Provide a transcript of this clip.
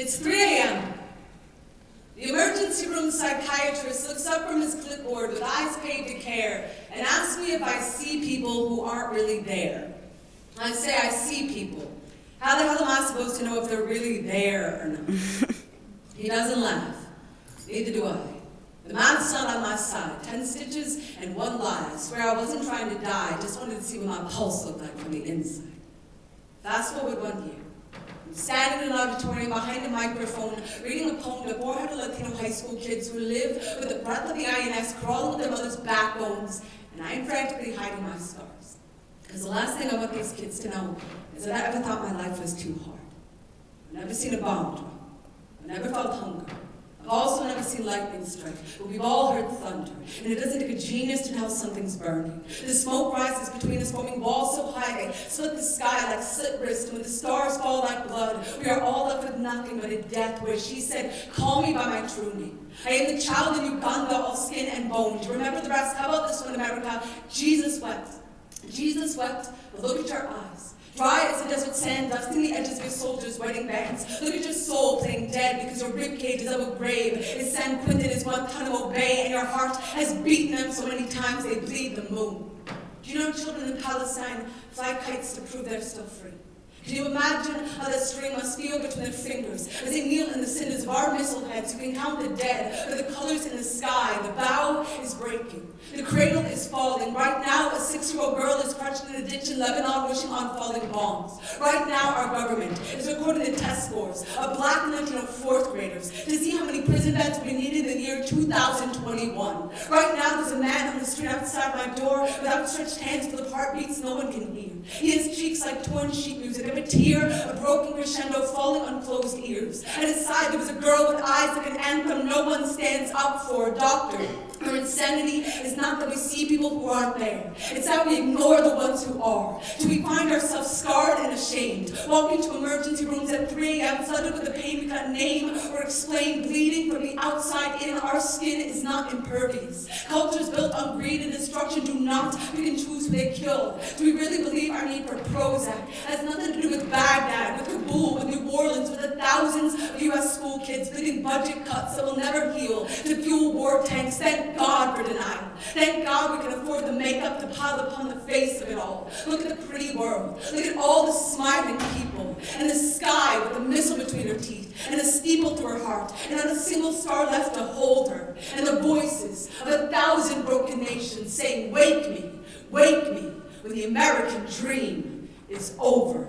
It's 3 a.m. The emergency room psychiatrist looks up from his clipboard with eyes paid to care and asks me if I see people who aren't really there. I say I see people. How the hell am I supposed to know if they're really there or not? He doesn't laugh. Neither do I. The math's not on my side. 10 stitches and 1 lie. I swear I wasn't trying to die. I just wanted to see what my pulse looked like from the inside. Fast forward 1 year. I'm standing in an auditorium behind a microphone, reading a poem to 400 Latino high school kids who live with the breath of the INS crawling with their mother's backbones, and I'm frantically hiding my scars. Because the last thing I want these kids to know is that I ever thought my life was too hard. I've never seen a bomb drop. I've never felt hunger. I've also never seen lightning strike, but we've all heard thunder, and it doesn't take a genius to tell something's burning. The smoke rises between us, forming walls so high they split the sky like slit wrist, and when the stars fall like blood, we are all left with nothing but a death wish. She said, call me by my true name. I am the child in Uganda, all skin and bone. Do you remember the rest? How about this one, America? Jesus wept. Jesus wept, but look at your eyes. Dry as the desert sand, dusting the edges of your soldiers' wedding bands. Look at your soul playing dead because your ribcage is of a grave. Is San Quentin, is Guantanamo Bay, and your heart has beaten them so many times they bleed the moon. Do you know children in Palestine fly kites to prove they're still free? Can you imagine how that string must feel between their fingers as they kneel in the cinders of our missile heads? You can count the dead or the colors in the sky. The bough is breaking. The cradle is falling. Right now, a 6-year-old girl is crouched in a ditch in Lebanon wishing on falling bombs. Right now, our government is recording the test scores of Black and Latino 4th graders to see how many prison beds will be needed in the year 2021. Right now, there's a man on the street outside my door with outstretched hands full of heartbeats no one can hear. He has cheeks like torn sheet music, a tear, a broken crescendo falling on closed ears. At his side, there was a girl with eyes like an anthem no one stands up for. Doctor, her insanity is not that we see people who aren't there. It's that we ignore the ones who are. Do we find ourselves scarred and ashamed, walking to emergency rooms at 3 a.m., flooded with the pain we can't name or explain, bleeding from the outside in. Our skin is not impervious. Cultures built on greed and destruction do not pick and choose who they kill. Do we really believe our need for Prozac has nothing to do with Baghdad, with Kabul, with New Orleans, with the thousands of U.S. school kids bleeding budget cuts that will never heal to fuel war tanks? Thank God for denial. Thank God we can afford the makeup to pile upon the face of it all. Look at the pretty world. Look at all the smiling people, and the sky with a missile between her teeth, and a steeple to her heart, and not a single star left to hold her, and the voices of 1,000 broken nations saying, wake me, when the American dream is over.